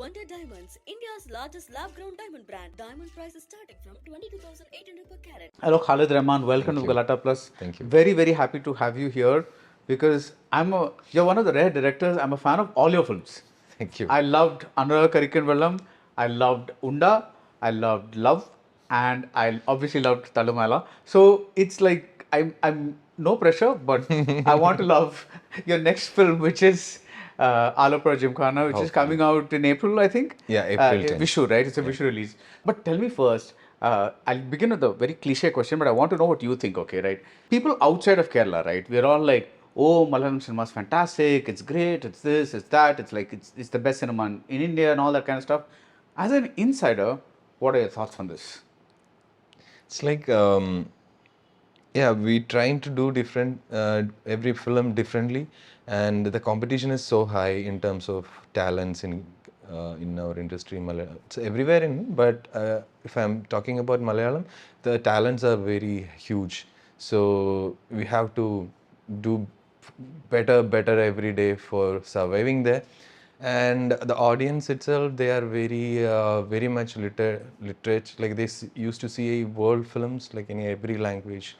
Wonder Diamonds, India's largest lab-grown diamond brand. Diamond prices starting from 22,800 per carat. Hello, Khalid Rahman. Welcome Thank to you. Galatta Plus. Thank you. Very, very happy to have you here because you're one of the rare directors. I'm a fan of all your films. Thank you. I loved Anurag Karikan Vellam. I loved Unda. I loved Love. And I obviously loved Talumala. So it's like I'm no pressure, but I want to love your next film, which is Alopraprajim Khana, which is coming out in April, I think. Yeah, April 10th. Vishu, right? It's a Vishu release. But tell me first, I'll begin with a very cliche question, but I want to know what you think, okay, right? People outside of Kerala, right? We're all like, oh, Malayalam cinema is fantastic, it's great, it's this, it's that, it's like, it's the best cinema in India and all that kind of stuff. As an insider, what are your thoughts on this? It's like, we trying to do different, every film differently, and the competition is so high in terms of talents in our industry. It's everywhere but if I'm talking about Malayalam, the talents are very huge. So we have to do better every day for surviving there. And the audience itself, they are very much literate. Like they used to see world films like in every language.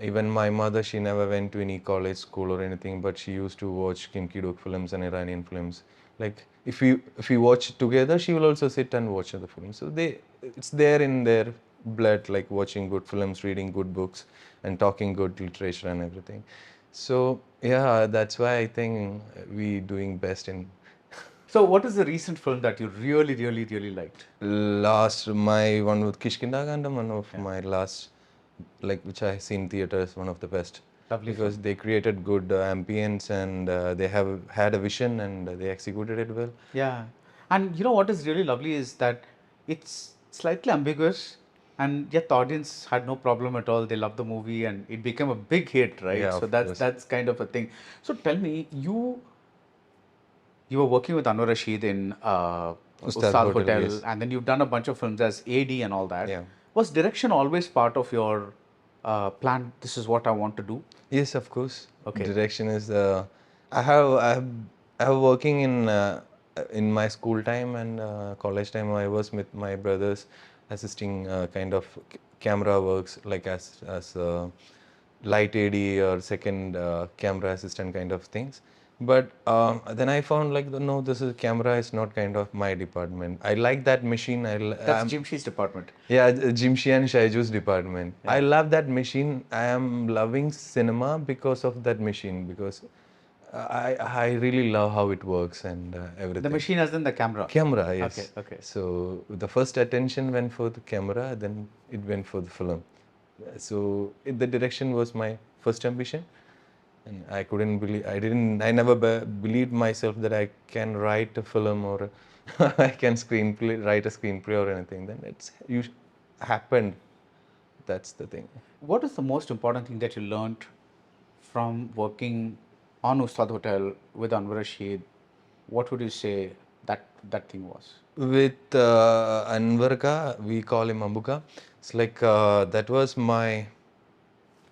Even my mother, she never went to any college, school or anything, but she used to watch Kim Ki-duk films and Iranian films. Like if we watch together, she will also sit and watch the films. So it's there in their blood, like watching good films, reading good books, and talking good literature and everything. So yeah, that's why I think we doing best in. So, what is the recent film that you really, really, really liked? My one with Kishkindagandam, one of my last, like which I seen theaters, one of the best. Lovely because they created good ambience and they have had a vision and they executed it well. Yeah, and you know what is really lovely is that it's slightly ambiguous, and yet the audience had no problem at all. They loved the movie, and it became a big hit, right? Yeah, so of that's course. that's kind of a thing. So tell me, you were working with Anwar Rashid in Ustad Ustad Hotel, Hotel, yes. and then you've done a bunch of films as AD and all that. Yeah. Was direction always part of your plan? This is what I want to do. Yes, of course. Okay. Direction is I have working in my school time and college time. I was with my brothers assisting kind of camera works like as light AD or second camera assistant kind of things. But then I found like no, this is camera is not kind of my department. I like that machine. That's Jimshi's department. Yeah, Jimshi and Shaiju's department. Yeah. I love that machine. I am loving cinema because of that machine because I really love how it works and everything. The machine as in the camera. Camera, yes. Okay. So the first attention went for the camera, then it went for the film. So the direction was my first ambition. And I couldn't believe, I never believed myself that I can write a film or I can write a screenplay or anything. Then it's happened. That's the thing. What is the most important thing that you learned from working on Ustad Hotel with Anwar Rashid? What would you say that thing was? With Anwar ka, we call him Ambuka. It's like that was my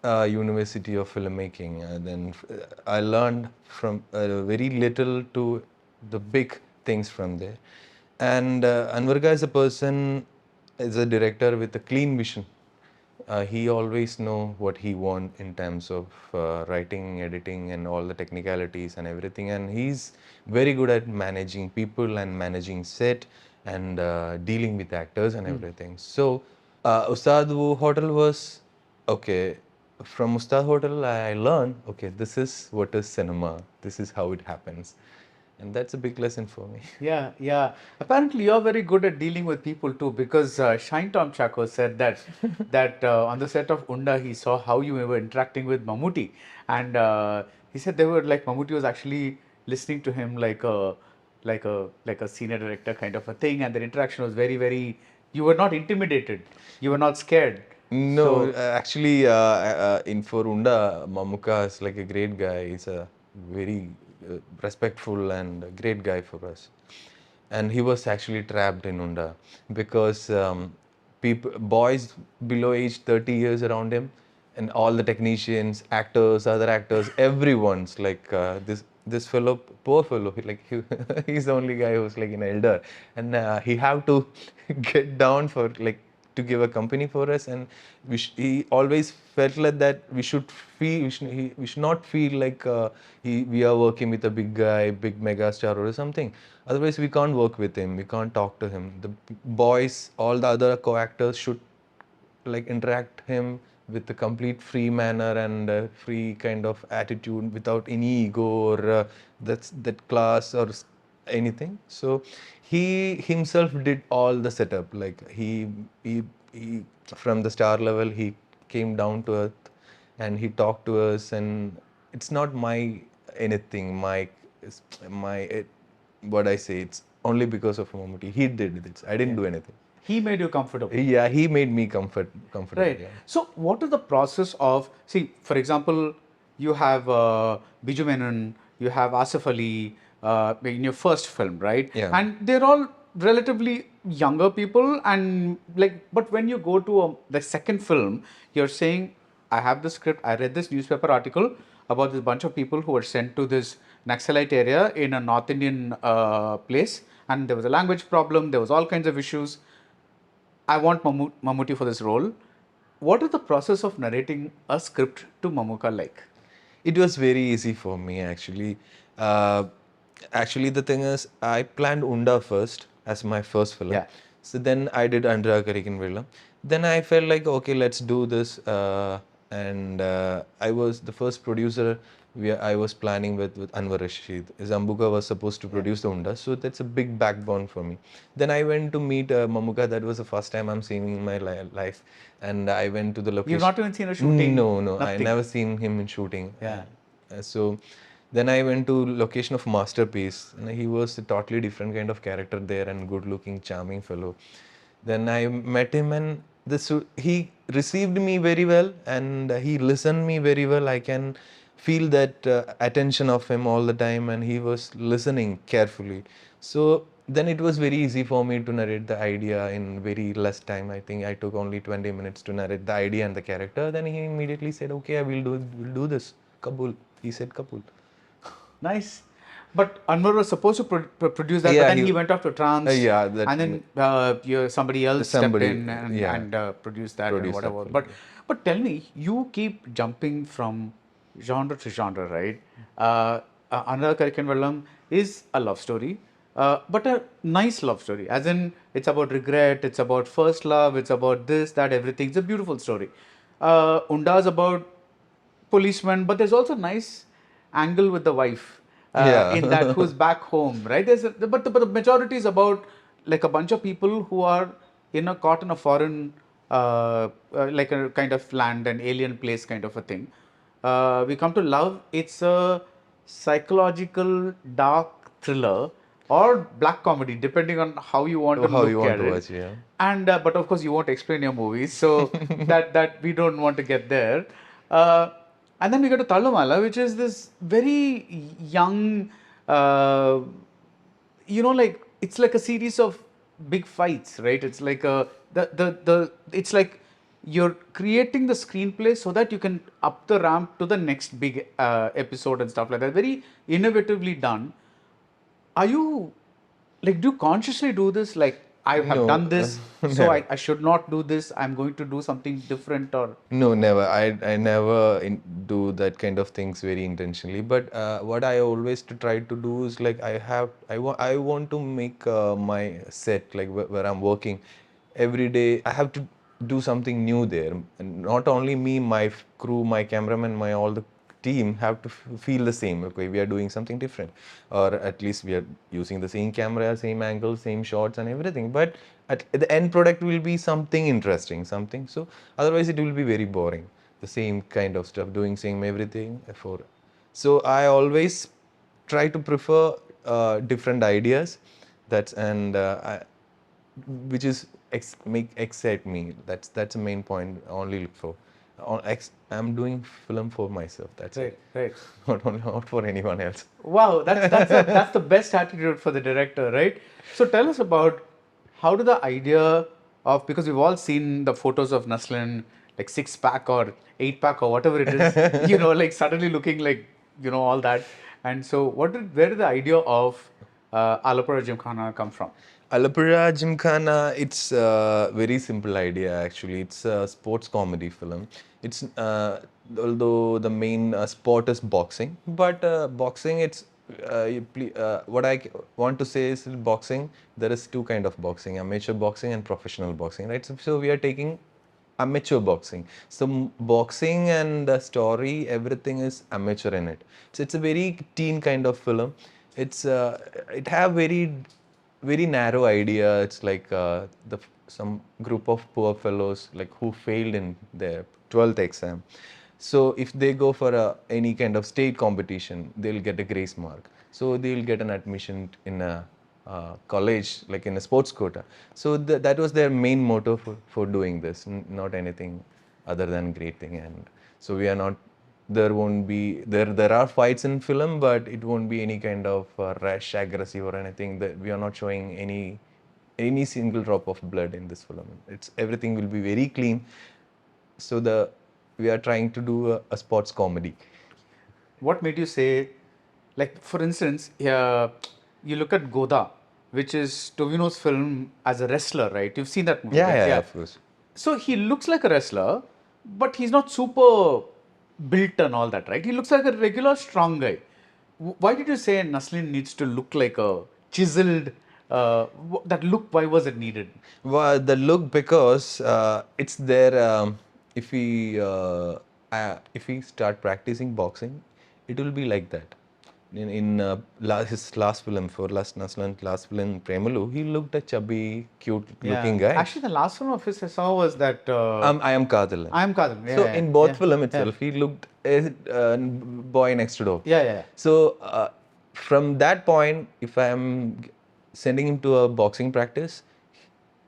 University of Filmmaking. Then I learned from very little to the big things from there. And Anwar is a person, is a director with a clean vision. He always know what he want in terms of writing, editing, and all the technicalities and everything. And he's very good at managing people and managing set and dealing with actors and everything. So Ustad Hotel was okay. From Ustad Hotel, I learned, okay, this is what is cinema. This is how it happens. And that's a big lesson for me. Yeah. Apparently, you're very good at dealing with people too, because Shine Tom Chako said that on the set of Unda, he saw how you were interacting with Mammootty, and he said they were like Mammootty was actually listening to him like a senior director kind of a thing, and the interaction was very. You were not intimidated. You were not scared. No, actually, in for Unda, Mamuka is like a great guy. He's a very respectful and a great guy for us. And he was actually trapped in Unda because boys below age 30 years around him and all the technicians, actors, other actors, everyone's like this. this fellow, poor fellow, he's the only guy who's like an elder, and he have to get down for like to give a company for us, and he always felt like that we should feel, we should not feel like we are working with a big guy, big mega star or something. Otherwise, we can't work with him, we can't talk to him. The boys, all the other co-actors should like interact him with a complete free manner and free kind of attitude without any ego or that class or anything. So he himself did all the setup. Like he from the star level he came down to earth and he talked to us, and it's not my anything, my what I say, it's only because of Mammootty. He did this. I didn't do anything. He made you comfortable. Yeah, he made me comfortable. Right. Yeah. So, what is the process of, see, for example, you have Biju Menon, you have Asif Ali in your first film, right? Yeah. And they're all relatively younger people, and like, but when you go to the second film, you're saying, I have the script, I read this newspaper article about this bunch of people who were sent to this Naxalite area in a North Indian place, and there was a language problem, there was all kinds of issues. I want Mammootty for this role. What is the process of narrating a script to Mamuka like? It was very easy for me actually. Actually, the thing is, I planned Unda first as my first film. Yeah. So then I did Andra Karikin Villam. Then I felt like, okay, let's do this. And I was the first producer I was planning with Anwar Rashid. Zambuka was supposed to produce the Unda. So that's a big backbone for me. Then I went to meet Mamuka. That was the first time I'm seeing in my life. And I went to the location. You've not even seen a shooting? No. Nothing. I never seen him in shooting. Yeah. So then I went to location of Masterpiece, and he was a totally different kind of character there and good looking, charming fellow. Then I met him, and he received me very well, and he listened me very well. I can feel that attention of him all the time, and he was listening carefully. So then it was very easy for me to narrate the idea in very less time. I think I took only 20 minutes to narrate the idea and the character. Then he immediately said, okay, we'll do this. Kabul. He said Kabul. Nice. But Anwar was supposed to produce that, Yeah, but then he went off to trance. Yeah, and then somebody else stepped in and produced that and whatever. But tell me, you keep jumping from genre to genre, right? Another Karikan Vellam is a love story, but a nice love story. As in, it's about regret, it's about first love, it's about this, that, everything. It's a beautiful story. Unda is about policeman, but there's also nice angle with the wife in that who's back home, right? But the majority is about like a bunch of people who are caught in a foreign, like a kind of land, an alien place kind of a thing. We come to love. It's a psychological dark thriller or black comedy, depending on how you want to look at it. Watch, yeah. And but of course, you won't explain your movies, so that we don't want to get there. And then we go to Tallumala, which is this very young, like it's like a series of big fights, right? It's like it's like you're creating the screenplay so that you can up the ramp to the next big episode and stuff like that. Very innovatively done. Are you like, do you consciously do this? Like, I have done this, so I should not do this. I'm going to do something different, or no, never. I never do that kind of things very intentionally. But what I always try to do is like I want to make my set like where I'm working every day. I have to do something new there, and not only me, my crew, my cameraman, my all the team have to feel the same. Okay, we are doing something different, or at least we are using the same camera, same angle, same shots and everything. But at the end product will be something interesting, something. So otherwise it will be very boring. The same kind of stuff, doing same everything for. So I always try to prefer different ideas. Which is excite me. That's the main point. Only look for. I'm doing film for myself. That's right, it. right. Not for anyone else. Wow, that's the best attitude for the director, right? So tell us about how do the idea of, because we've all seen the photos of Naslen, like 6-pack or 8-pack or whatever it is, like suddenly looking like all that, And so, where did the idea of Alopraprajim Gymkhana come from? Alappuzha Gymkhana, it's a very simple idea actually. It's a sports comedy film. It's although the main sport is boxing, but boxing it's what want to say is boxing. There is two kind of boxing: amateur boxing and professional boxing, right? So we are taking amateur boxing. So boxing and the story, everything is amateur in it. So it's a very teen kind of film. It's it have very narrow idea. It's like some group of poor fellows like who failed in their 12th exam. So if they go for any kind of state competition, they'll get a grace mark. So they'll get an admission in a college, like in a sports quota. So that was their main motto for doing this, not anything other than great thing. And so we are not, there won't be, there are fights in film, but it won't be any kind of rash, aggressive or anything. That we are not showing any single drop of blood in this film. It's everything will be very clean. So we are trying to do a sports comedy. What made you say, like for instance, you look at Goda, which is Tovino's film as a wrestler, right? You've seen that movie, right? Yeah, of course. So he looks like a wrestler, but he's not super built and all that, right? He looks like a regular strong guy. Why did you say Naslin needs to look like a chiseled? That look, why was it needed? Well, the look, because it's there. If we if we start practicing boxing, it will be like that. His last film, for last Naslen, last film Premalu, he looked a chubby, cute looking guy. Actually, the last one of his I saw was that. I am Kadal. I am Kadal. So in both film itself, he looked a boy next door. Yeah. So from that point, if I am sending him to a boxing practice,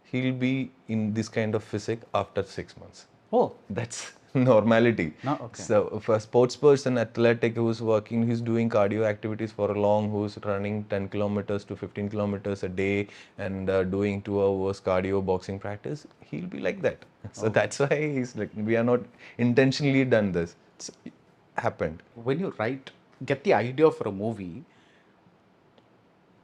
he'll be in this kind of physique after 6 months. Oh, That's normality. No, okay. So for a sports person, athletic who's working, who's doing cardio activities for a long, who's running 10 kilometers to 15 kilometers a day and doing 2 hours cardio boxing practice, he'll be like that. So that's why he's like, we are not intentionally done this. It's happened. when you get the idea for a movie,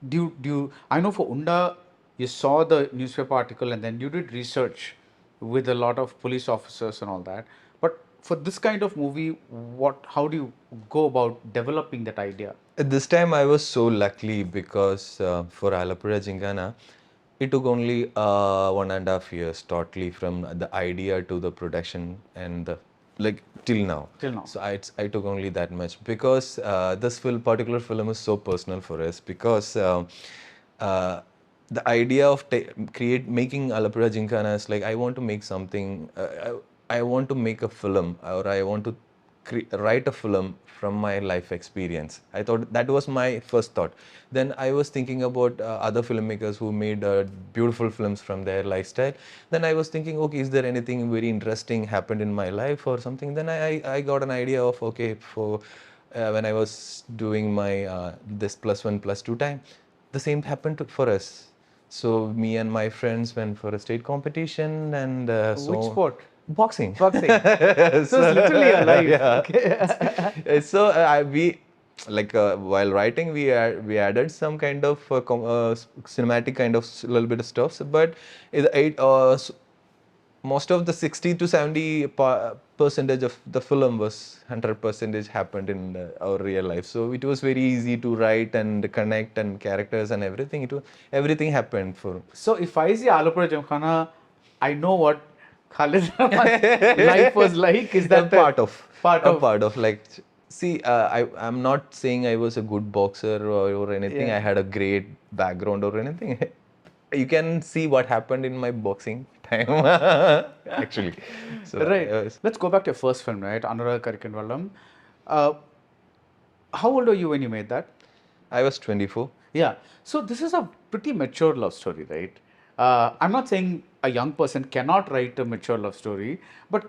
do you, I know for Unda, you saw the newspaper article and then you did research with a lot of police officers and all that. But for this kind of movie, how do you go about developing that idea? At this time, I was so lucky because for Alappuzha Gymkhana, it took only 1.5 years totally from the idea to the production and the like till now. Till now. So I took only that much because this particular film is so personal for us because the idea of making Alappuzha Gymkhana is like I want to make something. I want to make a film or I want to write a film from my life experience. I thought that was my first thought. Then I was thinking about other filmmakers who made beautiful films from their lifestyle. Then I was thinking, okay, is there anything very interesting happened in my life or something? Then I got an idea of, okay, for when I was doing my this +1 +2 time, the same happened for us. So me and my friends went for a state competition and Which sport? Boxing. Boxing. So it's literally a life. Yeah. Okay. So we like while writing we added some kind of cinematic kind of little bit of stuff, but most of the 60 to 70 percentage of the film was 100% happened in our real life. So it was very easy to write and connect and characters and everything. Everything happened for. So if I see Alopraprajim Gymkhana, I know what Khalid Rahman's life was like. Is that part of like, see, I'm not saying I was a good boxer or anything. Yeah. I had a great background or anything. You can see what happened in my boxing time, actually. So, Right. Let's go back to your first film, right? Anurag Karikandvalam. How old were you when you made that? I was 24. Yeah. So this is a pretty mature love story, right? I'm not saying a young person cannot write a mature love story, but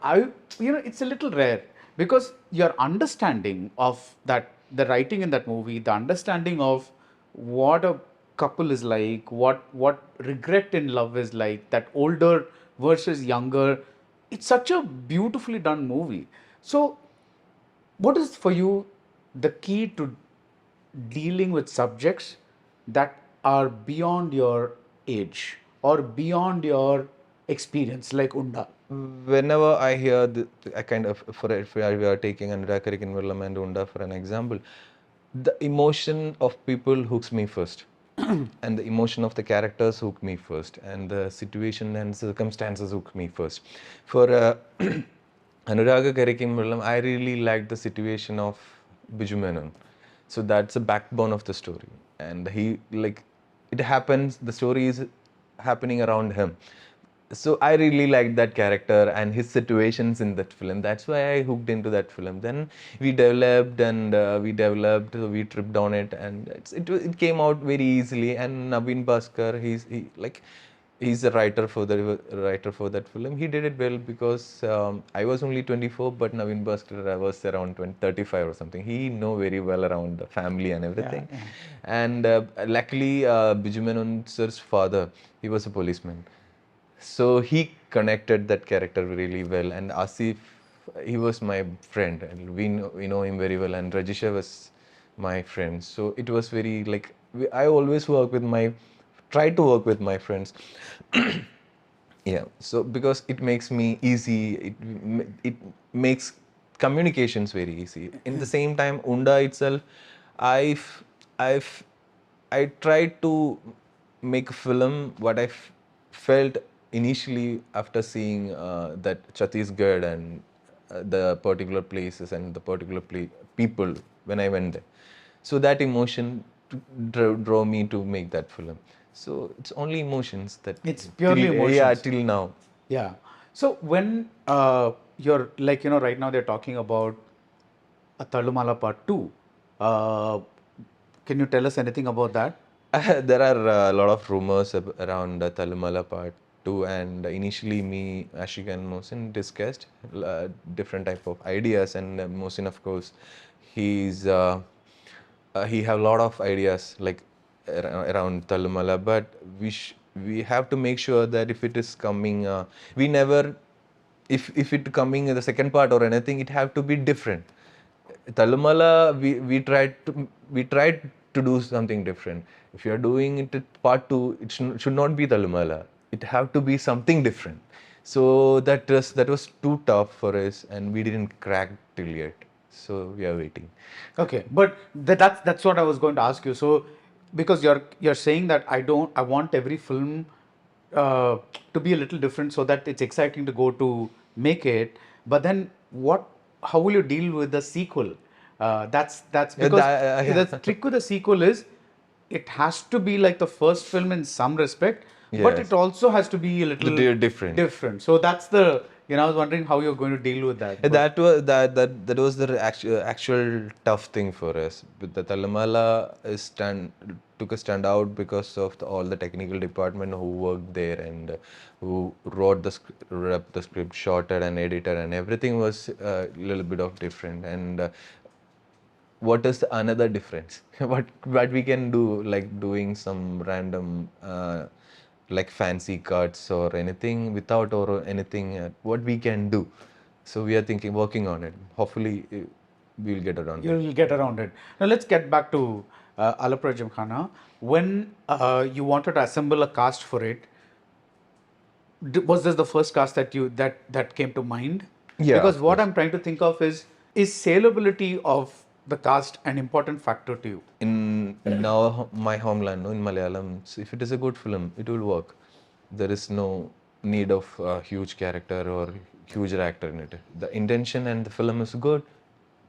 it's a little rare because your understanding of that, the writing in that movie, the understanding of what a couple is like, what regret in love is like, that older versus younger, it's such a beautifully done movie. So, what is for you the key to dealing with subjects that are beyond your age or beyond your experience, like Unda? Whenever I hear I kind of, if we are taking Anuragarikin Virlam and Unda for an example, the emotion of people hooks me first. And the emotion of the characters hook me first, and the situation and circumstances hook me first. For Anuraga Karikim Virlam, I really liked the situation of Biju Menon. So that's the backbone of the story. And he, like, it happens, the story is happening around him. So I really liked that character and his situations in that film. That's why I hooked into that film. Then we developed and we tripped on it, and it came out very easily. And Naveen Bhaskar, he's a writer for that film. He did it well because I was only 24, but Naveen Bhaskar was around 35 or something. He know very well around the family and everything. Yeah, yeah. And luckily, Biju Menon sir's father, he was a policeman. So he connected that character really well, and Asif, he was my friend, and we know him very well, and Rajisha was my friend. So it was very like I always try to work with my friends. Yeah, so because it makes me easy, it makes communications very easy. In the same time, Unda itself, I've I've I tried to make a film what felt initially after seeing that Chhattisgarh and the particular places and the particular people when I went there. So that emotion drove me to make that film. So it's only emotions that It's purely emotions. Yeah, till now. Yeah. So when you're like, right now they're talking about a Tallumala Part 2. Can you tell us anything about that? There are a lot of rumors around Thalumala Part 2, and initially me, Ashik and Mohsin discussed different type of ideas, and Mohsin, of course, he have a lot of ideas like around Thalumala, but we have to make sure that if it is coming, we never, if it coming in the second part or anything, it have to be different. Talumala, we tried to do something different. If you are doing it at part two, it should not be Talumala. It have to be something different. So that was too tough for us, and we didn't crack till yet. So we are waiting. Okay, but that's what I was going to ask you. So, because you're saying that I want every film to be a little different so that it's exciting to go to make it. But then how will you deal with the sequel? That's Yeah, because the trick with the sequel is it has to be like the first film in some respect, but Yes. it also has to be a little Different. different. So that's I was wondering how you're going to deal with that. But- That was the actual tough thing for us. But the Talamala took a stand out because of all the technical department who worked there and who wrote the script, shot it and edited, and everything was a little bit of different. And what is another difference? what we can do, like doing some random like fancy cuts or anything without or anything, what we can do. So we are working on it. Hopefully we'll get around it. You'll get around it. Now let's get back to Alopraprajim Khana. When you wanted to assemble a cast for it, was this the first cast that came to mind? Yeah, Because of what course. I'm trying to think of is saleability of the cast an important factor to you? In my homeland, no, in Malayalam, so if it is a good film, it will work. There is no need of a huge character or huge actor in it. The intention and the film is good,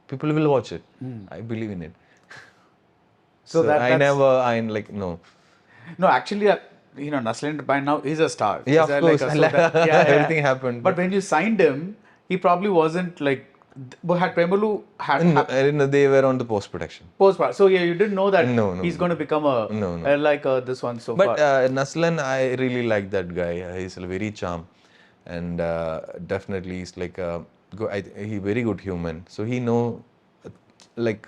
people will watch it. I believe in it. So So I'm like, no. No, actually, Naslen by now is a star. Yeah, Is of that like course. so that- yeah, yeah. Everything happened. But when you signed him, he probably wasn't like. But had Premalu No, they were on the post production. post part, so yeah, you didn't know that No, he's going to become No. like this one so But far. Naslan, I really like that guy. He's a very charm, and definitely he's like he very good human. So he know like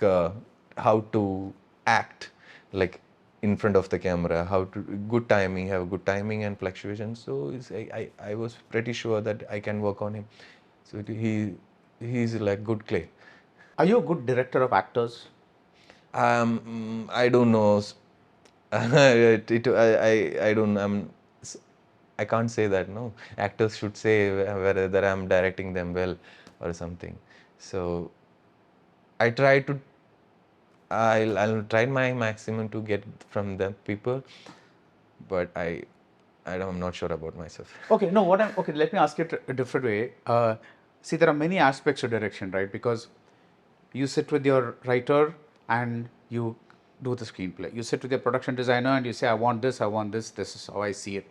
how to act like in front of the camera, how to have good timing and fluctuation. So I was pretty sure that I can work on him. So he's like good clay. Are you a good director of actors? I don't know. I don't. I can't say that. No, actors should say whether I'm directing them well or something. So I try to. I'll try my maximum to get from the people, but I'm not sure about myself. Okay, no, okay, let me ask it a different way. See, there are many aspects of direction, right? Because you sit with your writer and you do the screenplay. You sit with your production designer and you say, I want this is how I see it.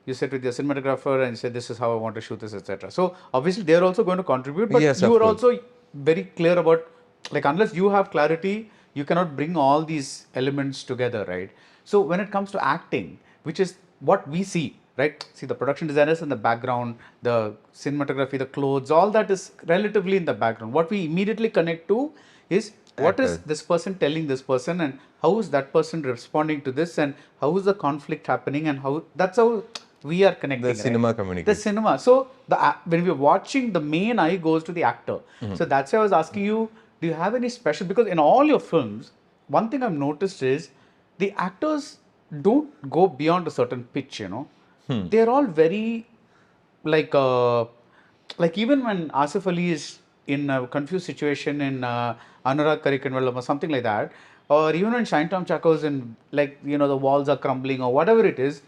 You sit with your cinematographer and you say, this is how I want to shoot this, etc. So obviously they're also going to contribute, but Yes, you of are course. also very clear about, like, unless you have clarity, you cannot bring all these elements together, right? So when it comes to acting, which is what we see, right? See, the production designers in the background, the cinematography, the clothes, all that is relatively in the background. What we immediately connect to is what is Actor. this person telling this person, and how is that person responding to this, and how is the conflict happening, and how that's how we are The connecting, right? cinema The communicates. cinema. So when we're watching, the main eye goes to the actor. So that's why I was asking you, do you have any special? Because in all your films, one thing I've noticed is the actors don't go beyond a certain pitch. They're all very like like even when Asif Ali is in a confused situation in Anurag Karikanvalam or something like that, or even when Shine Tom Chako is in, like, the walls are crumbling or whatever it is,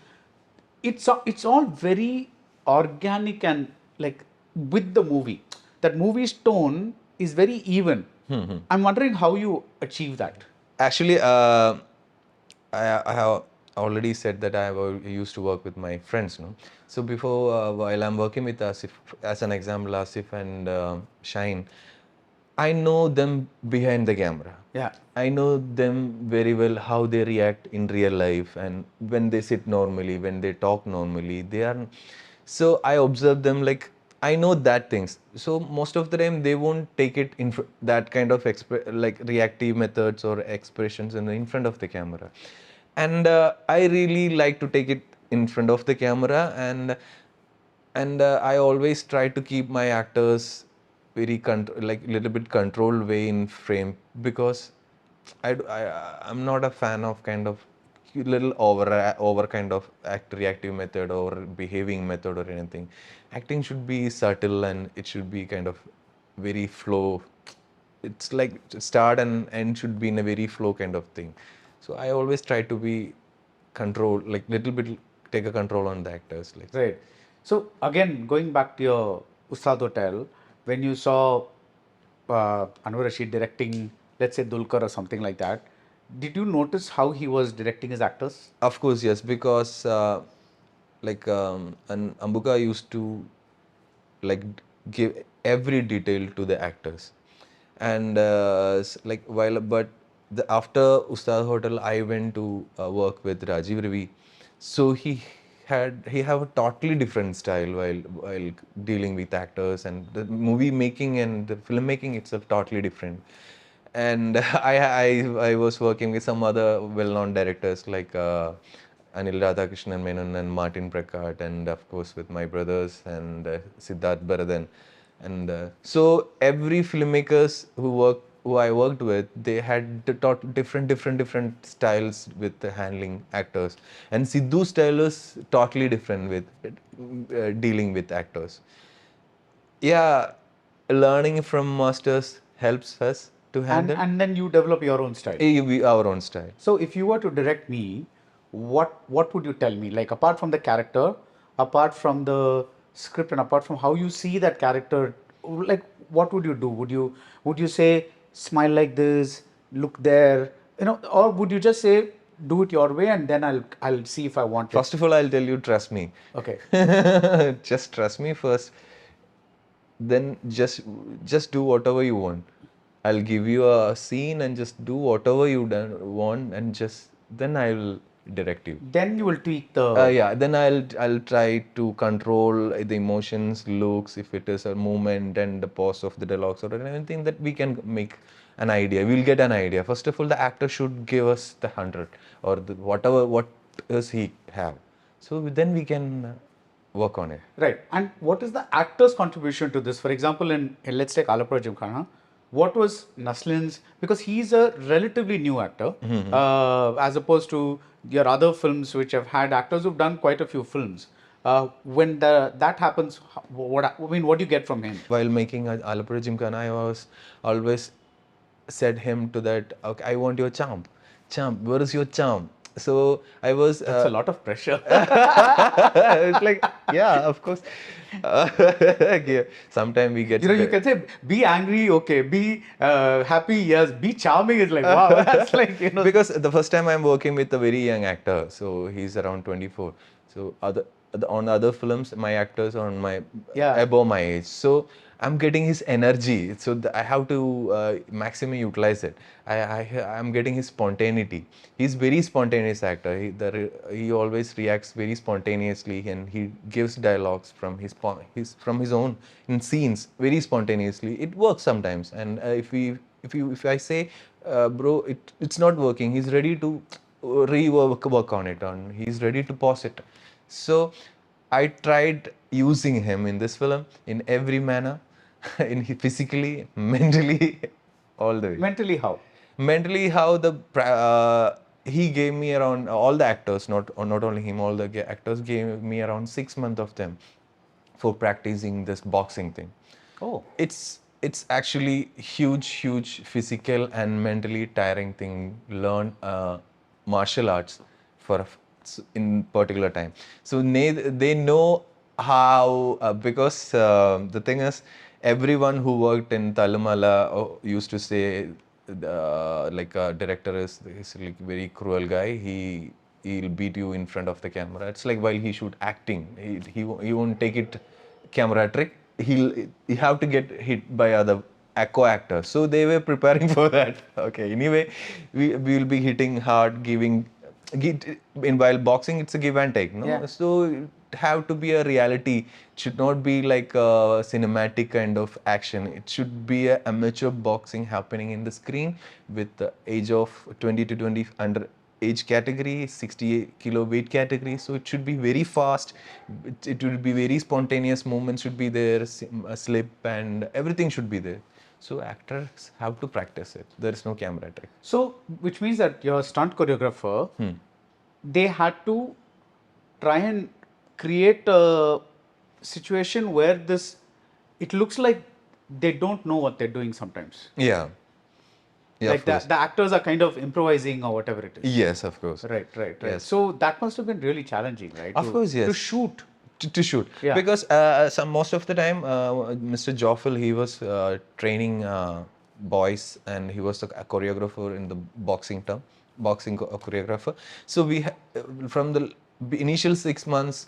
it's all very organic and like with the movie. That movie's tone is very even. I'm wondering how you achieve that. Actually, I have already said that used to work with my friends, no? So before, while I'm working with Asif, as an example, Asif and Shine, I know them behind the camera. Yeah. I know them very well, how they react in real life, and when they sit normally, when they talk normally, they are. So I observe them, like I know that things. So most of the time they won't take it in that kind of like reactive methods or expressions in front of the camera, and I really like to take it in front of the camera, and I always try to keep my actors very like little bit controlled way in frame, because I'm not a fan of kind of little over kind of reactive method or behaving method or anything. Acting should be subtle and it should be kind of very flow. It's like start and end should be in a very flow kind of thing. So I always try to be control, like little bit take a control on the actors, like. Right. So again, going back to your Ustad Hotel, when you saw Anwar Rashid directing, let's say Dulkar or something like that, did you notice how he was directing his actors? Of course, yes, because like and Ambuka used to like give every detail to the actors, and like while but after Ustad Hotel, I went to work with Rajiv Ravi, so he have a totally different style while dealing with actors, and the movie making and the filmmaking itself totally different. And I was working with some other well-known directors like Anil Radhakrishnan Menon and Martin Prakat, and of course with my brothers and Siddharth Baradan. And so every filmmakers who I worked with, they had different styles with handling actors. And Sidhu's style is totally different with dealing with actors. Yeah, learning from masters helps us to And handle and then you develop your own style. our own style. So if you were to direct me, what would you tell me? Like, apart from the character, apart from the script, and apart from how you see that character, like, what would you do? Would you say smile like this, look there, or would you just say do it your way and then I'll see if I want it? First of all, I'll tell you, trust me. Okay. Just trust me first. Then just do whatever you want. I'll give you a scene and just do whatever you want, and just then I'll direct you. Then you will tweak the. Yeah, then I'll try to control the emotions, looks, if it is a movement and the pause of the dialogues or anything that we can make an idea. We'll get an idea. First of all, the actor should give us the 100 or what does he have. So then we can work on it. Right. And what is the actor's contribution to this? For example, in let's take Alappuzha Gymkhana, what was Naslin's, because he's a relatively new actor, as opposed to your other films which have had actors who've done quite a few films. When that happens, what do you get from him? While making Alappuzha Gymkhana, I was always said him to that, okay, I want your charm. Charm, where is your charm? So I was... That's a lot of pressure. it's like, yeah, of course. Yeah, sometimes we get... You can say, be angry, okay, be happy, yes, be charming is like, wow, that's like, Because the first time I'm working with a very young actor, so he's around 24. So on other films, my actors are on my above my age. So I'm getting his energy. So I have to maximally utilize it. I'm getting his spontaneity. He's very spontaneous actor. He always reacts very spontaneously, and he gives dialogues from his own in scenes very spontaneously. It works sometimes, and if I say, bro, it's not working, he's ready to work on it, and he's ready to pause it. So I tried using him in this film in every manner, physically, mentally, all the way. Mentally how? Mentally, how he gave me around all the actors, not only him, all the actors gave me around 6 months of them for practicing this boxing thing. Oh, it's actually huge physical and mentally tiring thing. Learn martial arts in particular time. So they know how, because the thing is, everyone who worked in Talumala used to say, like a director is like very cruel guy. He'll beat you in front of the camera. It's like while he shoot acting, he won't take it camera trick. He have to get hit by other co-actors. So they were preparing for that. Okay. Anyway, we will be hitting hard, while boxing it's a give and take, no? Yeah. So it have to be a reality. It should not be like a cinematic kind of action. It should be a amateur boxing happening in the screen with the age of 20 to 20 under age category, 60 kilo weight category. So it should be very fast. It will be very spontaneous. Movements should be there, a slip, and everything should be there. So actors have to practice it. There is no camera trick. so which means that your stunt choreographer, they had to try and create a situation where it looks like they don't know what they're doing sometimes. Yeah. Yeah, Like the actors are kind of improvising or whatever it is. Yes, of course. Right. Yes. So that must have been really challenging, right? Of course, yes. To shoot. To shoot. Yeah. Because most of the time, Mr. Joffel, he was training boys, and he was a choreographer in the boxing choreographer. So from the initial 6 months,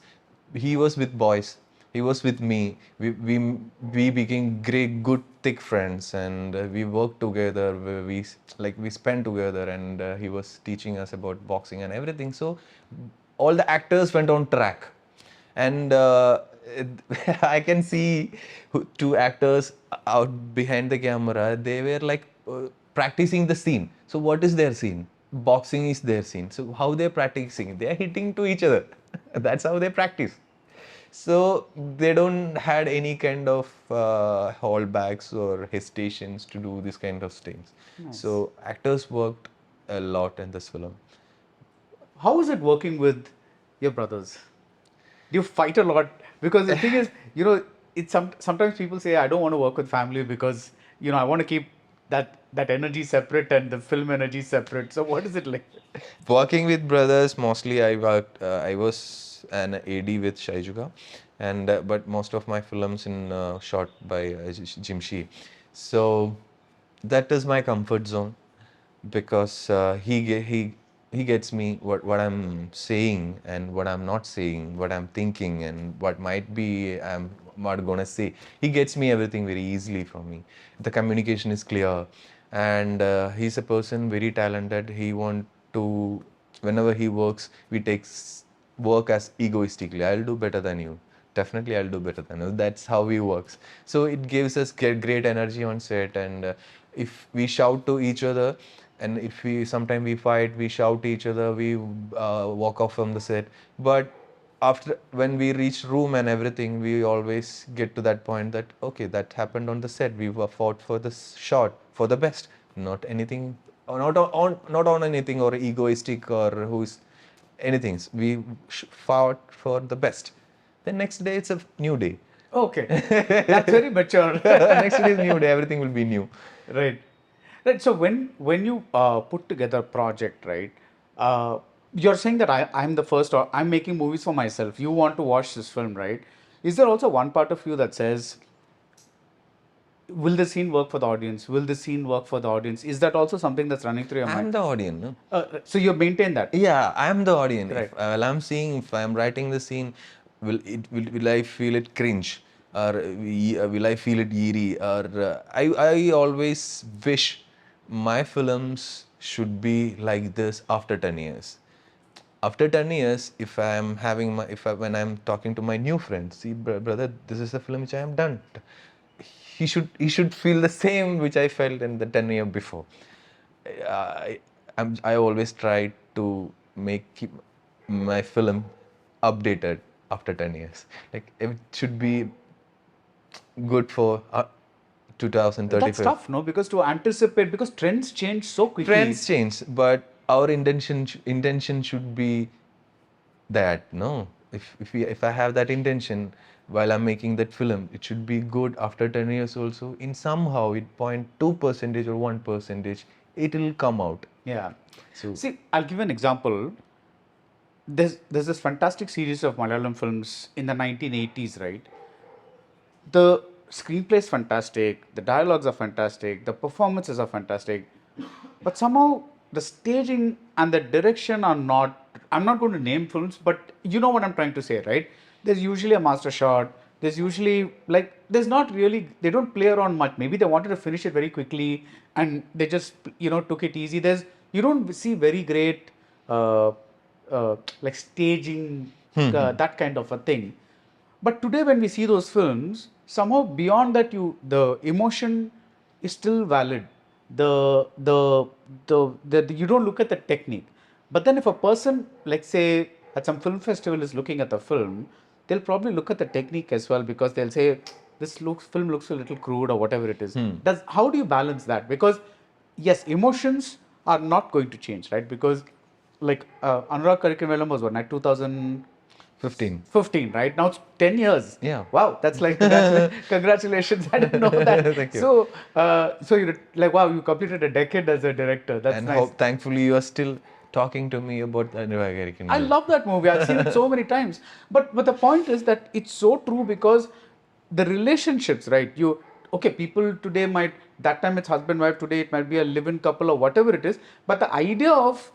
he was with boys. He was with me. We became good thick friends, and we worked together. We spent together, and he was teaching us about boxing and everything. So all the actors went on track, and I can see two actors out behind the camera. They were like practicing the scene. So what is their scene? Boxing is their scene. So how they're practicing? They are hitting to each other. That's how they practice. So they don't had any kind of holdbacks or hesitations to do this kind of things. Nice. So actors worked a lot in this film. How is it working with your brothers? Do you fight a lot? Because the thing is, it's sometimes people say, I don't want to work with family because, I want to keep that energy separate and the film energy separate. So what is it like? Working with brothers, mostly I was an AD with Shaijuga, and but most of my films in shot by Jimshi. So that is my comfort zone, because he gets me what I'm saying and what I'm not saying, what I'm thinking and what might be I'm not gonna say. He gets me everything very easily from me. The communication is clear, and he's a person very talented. He want to, whenever he works, we take work as egoistically. I'll do better than you. Definitely I'll do better than you. That's how he works. So it gives us great energy on set, and if we shout to each other, and if sometimes we fight, we shout to each other, we walk off from the set. But after when we reach room and everything, we always get to that point that okay, that happened on the set. We were fought for the shot for the best, not anything, or not on anything or egoistic or who's anything. We fought for the best. Then next day it's a new day. Okay, that's very mature. Next day is new day. Everything will be new. Right. Right. So when you put together a project, right? You're saying that I'm the first, or I'm making movies for myself. You want to watch this film, right? Is there also one part of you that says, will the scene work for the audience? Will the scene work for the audience? Is that also something that's running through your I'm mind? the audience. No? So you maintain that. Yeah, I'm the audience. Right. If I'm seeing, if I'm writing the scene, will I feel it cringe, or will I feel it eerie, or I always wish my films should be like this after 10 years. After 10 years, if I'm having my, when I'm talking to my new friends, see, brother, this is the film which I have done. He should feel the same which I felt in the 10 year before. I always try to keep my film updated after 10 years. Like it should be good for 2035. That's tough, no? Because to anticipate, because trends change so quickly. Trends change, but our intention should be that, no? If I have that intention while I'm making that film, it should be good after 10 years also. In somehow, it 0.2% or 1%, it will come out. Yeah. So See, I'll give you an example. There's this fantastic series of Malayalam films in the 1980s, right? The screenplay is fantastic, the dialogues are fantastic, the performances are fantastic, but somehow the staging and the direction are not. I'm not going to name films, but you know what I'm trying to say, right? There's usually a master shot. There's usually there's not really, they don't play around much. Maybe they wanted to finish it very quickly and they just took it easy. You don't see very great staging, that kind of a thing. But today, when we see those films, somehow beyond that, the emotion is still valid. You don't look at the technique. But then, if a person, like say, at some film festival is looking at the film, they'll probably look at the technique as well, because they'll say film looks a little crude or whatever it is. How do you balance that? Because yes, emotions are not going to change, right? Because Anurag Karikam was what, like 2015, 15. right? Now it's 10 years. Yeah. Wow, that's like congratulations. I didn't know that. Thank you. So you're like, wow, you completed a decade as a director. That's And nice. thankfully you are still talking to me about the American. I love that movie. I've seen it so many times. But the point is that it's so true, because the relationships, right? People today that time it's husband, wife, today it might be a live-in couple or whatever it is. But the idea of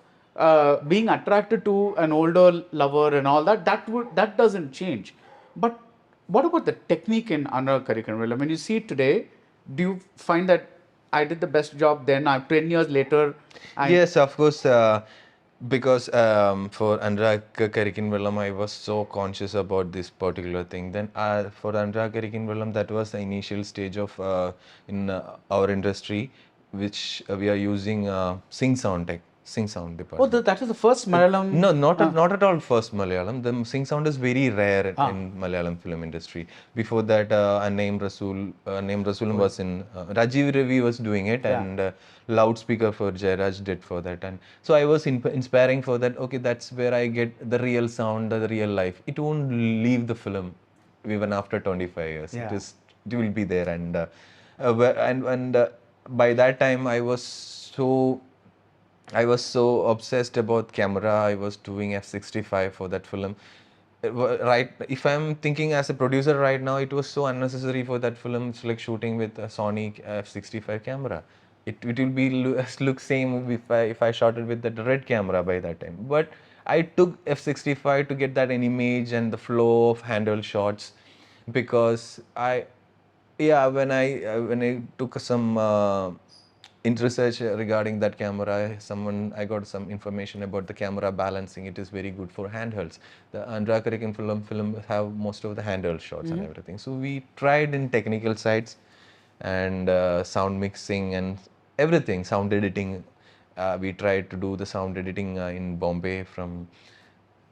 being attracted to an older lover and all that doesn't change. But what about the technique in Anurag Karikam? When you see it today, do you find that I did the best job then? 10 years later. Yes, of course. Because for Anurag Karikam, I was so conscious about this particular thing. Then for Anurag Karikam, that was the initial stage of in our industry, which we are using Sing Sound department. Oh, that is the first Malayalam. No, not at all first Malayalam. The Sing Sound is very rare in Malayalam film industry. Before that, Naim Rasool was in Rajiv Ravi was doing it, and loudspeaker for Jairaj did for that. And so I was inspiring for that. Okay, that's where I get the real sound, the real life. It won't leave the film even after 25 years. Yeah. It will be there, and by that time I was so obsessed about camera. I was doing F65 for that film. Right, if I'm thinking as a producer right now, it was so unnecessary for that film. It's like shooting with a Sony F65 camera. It will be look same if I shot it with the red camera by that time. But I took F65 to get that image and the flow of handheld shots, because when I took some research regarding that camera, I got some information about the camera balancing. It is very good for handhelds. The Anurag Karikam film have most of the handheld shots and everything. So we tried in technical sides and sound mixing and everything, sound editing. We tried to do the sound editing in Bombay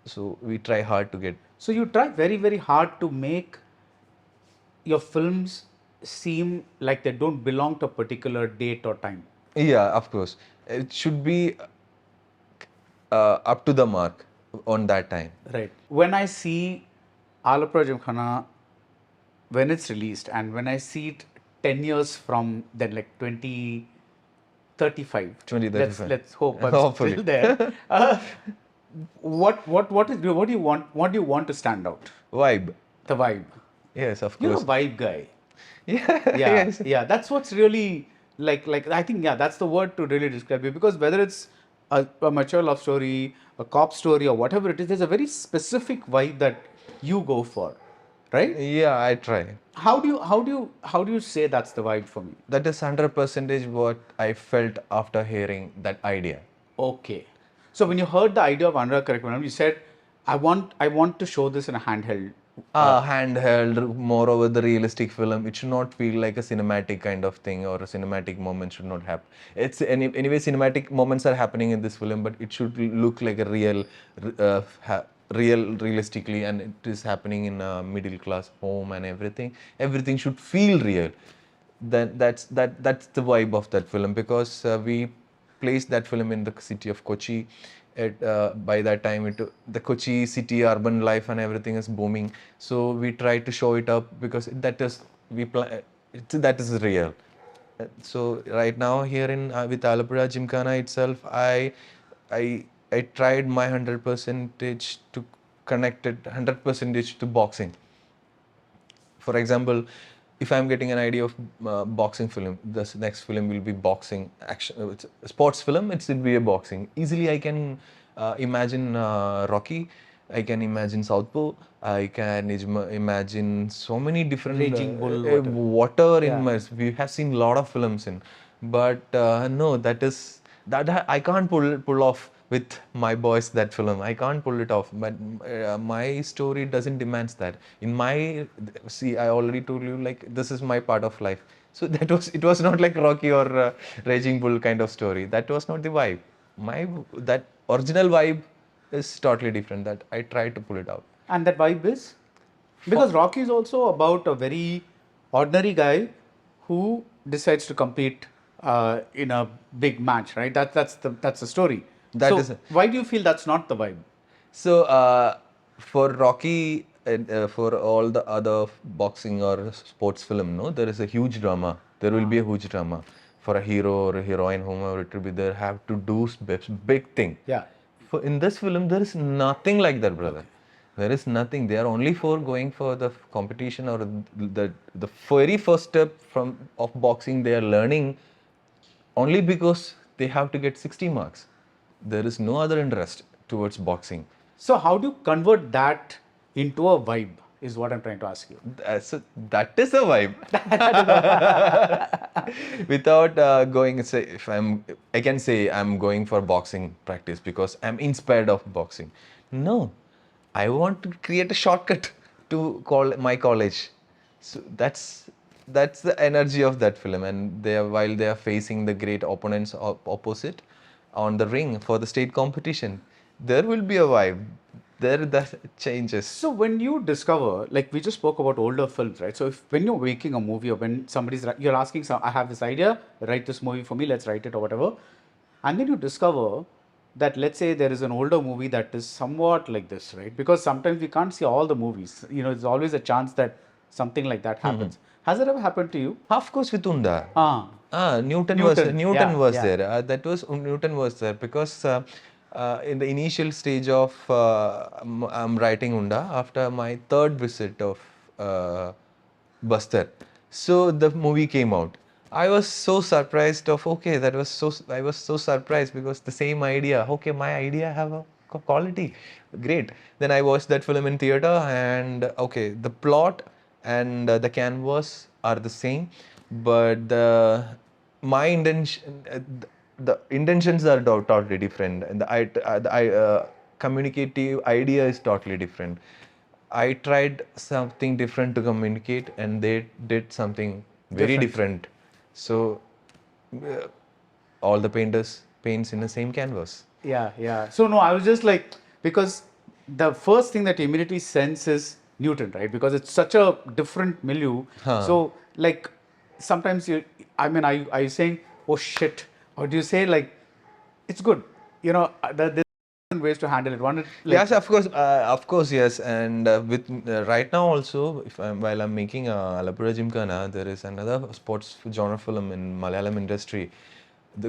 so we try hard to get. So you try very, very hard to make your films seem like they don't belong to a particular date or time. Yeah, of course. It should be up to the mark on that time. Right. When I see Alopraprajim Khana when it's released and when I see it 10 years from then, like 2035, 2035. let's hope I'm Hopefully. still there. What do you want to stand out? Vibe. The vibe. Yes, of You're a course. vibe guy. Yeah. Yeah, Yes. yeah. That's what's really like. I think that's the word to really describe you, because whether it's a mature love story, a cop story, or whatever it is, there's a very specific vibe that you go for, right? Yeah, I try. How do you say that's the vibe for me? That is 100% what I felt after hearing that idea. Okay. So when you heard the idea of Anurag Karakwaram, you said, I want to show this in a handheld. Handheld, moreover the realistic film, it should not feel like a cinematic kind of thing, or a cinematic moment should not happen. Anyway, cinematic moments are happening in this film, but it should look like a realistically, and it is happening in a middle class home and everything. Everything should feel real. Then that's the vibe of that film, because we placed that film in the city of Kochi. By that time, the Kochi city urban life and everything is booming. So we try to show it up, because that is real. So right now here in with Alappuzha Gymkhana itself, I tried my 100% to connect it 100% to boxing. For example, if I'm getting an idea of boxing film, this next film will be boxing action. It's a sports film. It should be a boxing. Easily, I can imagine Rocky. I can imagine Southpaw. I can imagine so many different Raging Bull, whatever in Yeah. my. We have seen a lot of films in, but no, that I can't pull off with my boys that film. I can't pull it off, but my story doesn't demands that. In my I already told you, like, this is my part of life. So it was not like Rocky or Raging Bull kind of story. That was not the vibe. That original vibe is totally different. That I tried to pull it out. And that vibe is because Rocky is also about a very ordinary guy who decides to compete in a big match, right? That's the story. Why do you feel that's not the vibe? So for Rocky and for all the other boxing or sports film, no, there is a huge drama. There will be a huge drama for a hero or a heroine, whomever it will be. They have to do big thing. Yeah. In this film, there is nothing like that, brother. There is nothing. They are only for going for the competition, or the very first step of boxing. They are learning only because they have to get 60 marks. There is no other interest towards boxing. So how do you convert that into a vibe? Is what I'm trying to ask you. That is a vibe. Without going, say, I can say I'm going for boxing practice because I'm inspired of boxing. No, I want to create a shortcut to my college. So that's the energy of that film. And while they are facing the great opponents opposite on the ring for the state competition, there will be a vibe. That changes. So when you discover, like we just spoke about older films, right? So when you're making a movie, or when you're asking, I have this idea, write this movie for me, let's write it or whatever, and then you discover that, let's say, there is an older movie that is somewhat like this, right? Because sometimes we can't see all the movies. There's always a chance that something like that happens. Has it ever happened to you? Of course, with Unda. Newton was Yeah. there. Newton was there because in the initial stage of I'm writing Unda after my third visit of Bastar. So the movie came out. I was so surprised I was so surprised because the same idea. Okay, my idea have a quality. Great. Then I watched that film in theater, and okay, the plot and the canvas are the same, but my intention, the intentions are totally different, and the communicative idea is totally different. I tried something different to communicate, and they did something very different. So all the painters paints in the same canvas. Yeah. So no, I was just like, because the first thing that immediately sense is Newton, right? Because it's such a different milieu. So, like, sometimes I mean, are you saying, oh shit? Or do you say, like, it's good? There's different ways to handle it. One, like, Yes, of course, yes. And with right now also, if while I'm making Alappuzha Gymkhana, there is another sports genre film in Malayalam industry,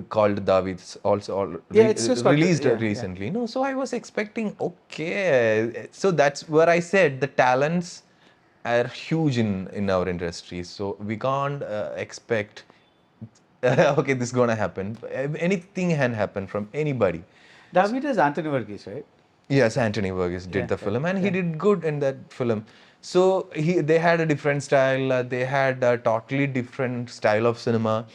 called David. It's also yeah, it's just got, released yeah. recently. No, so I was expecting, okay, so that's where I said the talents are huge in our industry. So we can't expect okay, this is gonna happen. Anything can happen from anybody. David is Anthony Verghese, right? Yes, Anthony Verghese did Yeah, the yeah, film, and he yeah. did good in that film. So they had a different style. They had a totally different style of cinema.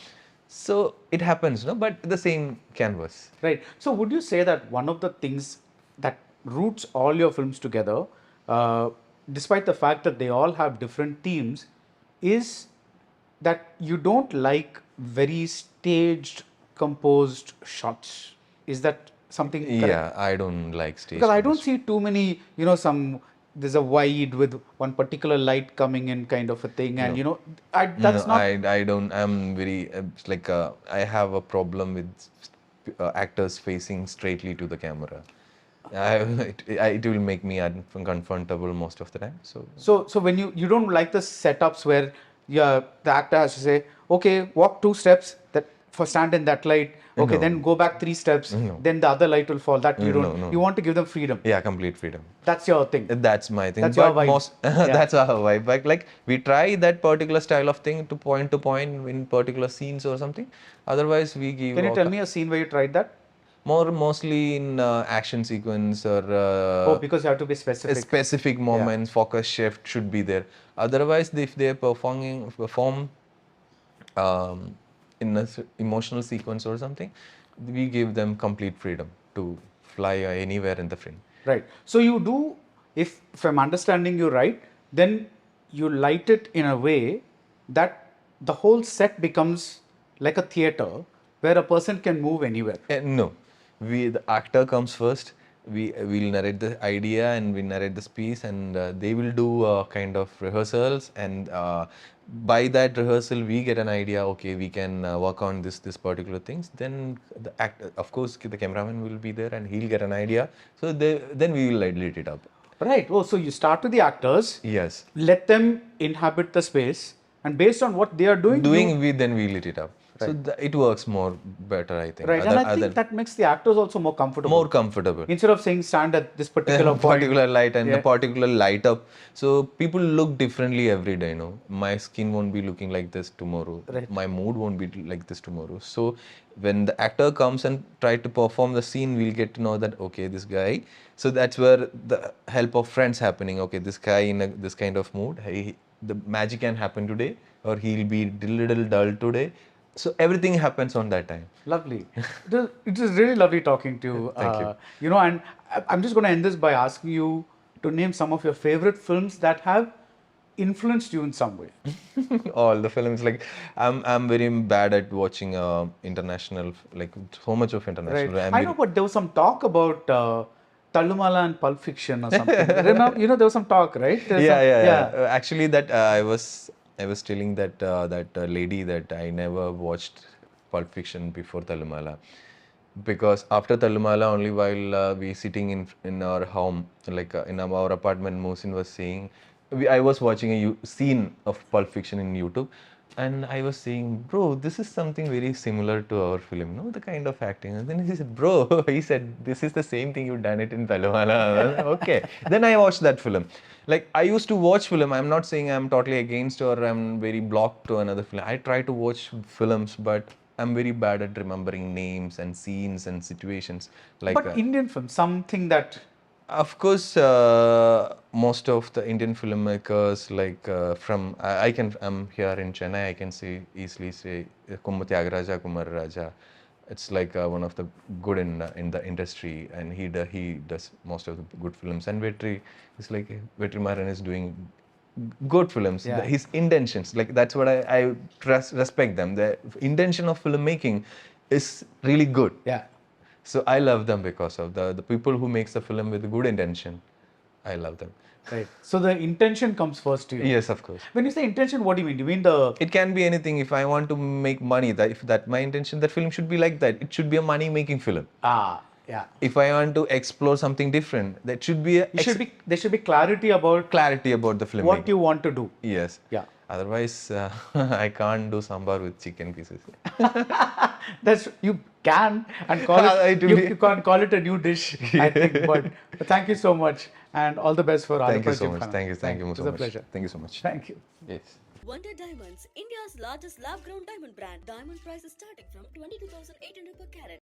So it happens, no? But the same canvas. Right. So, would you say that one of the things that roots all your films together, uh, despite the fact that they all have different themes, is that you don't like very staged, composed shots? Is that something correct? Yeah, I don't like stage. Because I don't see too many, there's a wide with one particular light coming in kind of a thing, and No. that's No, not. I don't. I'm very it's like I have a problem with actors facing straightly to the camera. It will make me uncomfortable most of the time. So when you don't like the setups where the actor has to say, okay, walk 2 steps that for stand in that light, okay, No. then go back 3 steps, No. then the other light will fall. That you don't. No. You want to give them freedom. Yeah, complete freedom. That's your thing. That's my thing. That's but your vibe. most Yeah. that's our vibe. Like we try that particular style of thing to point in particular scenes or something. Otherwise, we give. Can you tell me a scene where you tried that? Mostly in action sequence or Because you have to be specific. specific moments, focus shift should be there. Otherwise, if they perform in a emotional sequence or something, we give them complete freedom to fly anywhere in the frame. Right. So you do, if I'm understanding you right, then you light it in a way that the whole set becomes like a theater where a person can move anywhere. No, the actor comes first. Will narrate the idea and we narrate the speech, and they will do kind of rehearsals. And by that rehearsal, we get an idea. Okay, we can work on this particular things. Then the actor, of course, the cameraman will be there, and he'll get an idea. So then we will light it up. Right. Oh, so you start with the actors. Yes. Let them inhabit the space, and based on what they are doing, Then we lit it up. So it works more better, I think. right. And I think that makes the actors also more comfortable. More comfortable. Instead of saying stand at this particular point. Particular light and the particular light up. So people look differently every day, no? My skin won't be looking like this tomorrow. Right. My mood won't be like this tomorrow. So when the actor comes and try to perform the scene, we'll get to know that, okay, this guy. So that's where the help of friends happening. Okay, this guy in this kind of mood, the magic can happen today, or he'll be a little dull today. So everything happens on that time. Lovely. It is really lovely talking to you. Thank you. You know, and I'm just going to end this by asking you to name some of your favorite films that have influenced you in some way. All the films, like I'm very bad at watching international, like so much of international. Right. I know, but there was some talk about Tallumala and Pulp Fiction or something. Remember, there was some talk, right? Yeah. Actually, that I was telling that lady that I never watched Pulp Fiction before Tallumala, because after Tallumala, only while we sitting in our home, like in our apartment, Mohsin was saying, I was watching a scene of Pulp Fiction in YouTube, and I was saying, bro, this is something very similar to our film, no? The kind of acting. And then he said, bro, he said, this is the same thing you done it in Tallumala. Okay. Then I watched that film. Like, I used to watch film. I'm not saying I'm totally against or I'm very blocked to another film. I try to watch films, but I'm very bad at remembering names and scenes and situations. Like, but Indian film, something that... Of course, most of the Indian filmmakers, like I'm here in Chennai, I can easily say Tyagaraja, Kumar Raja. It's like one of the good in the industry, and he does most of the good films. And Vetrimaran is doing good films. Yeah. His intentions, like that's what I respect them. The intention of filmmaking is really good. Yeah. So I love them because of the people who makes the film with good intention. I love them. Right. So the intention comes first to you. Yes, of course. When you say intention, what do you mean? Do you mean the It can be anything. If I want to make money, that if that my intention, that film should be like that. It should be a money-making film. yeah. If I want to explore something different, that should be a There should be clarity about clarity about the film. what you want to do. Yes. Yeah. Otherwise, I can't do sambar with chicken pieces. That's you can and call it. You can't call it a new dish, I think. But thank you so much, and all the best for Thank you Alopraprajim, so much. Khana. Thank you so It was much. a pleasure. Thank you so much. Thank you. Yes. Wonder Diamonds, India's largest lab-grown diamond brand. Diamond prices starting from 22,800 per carat.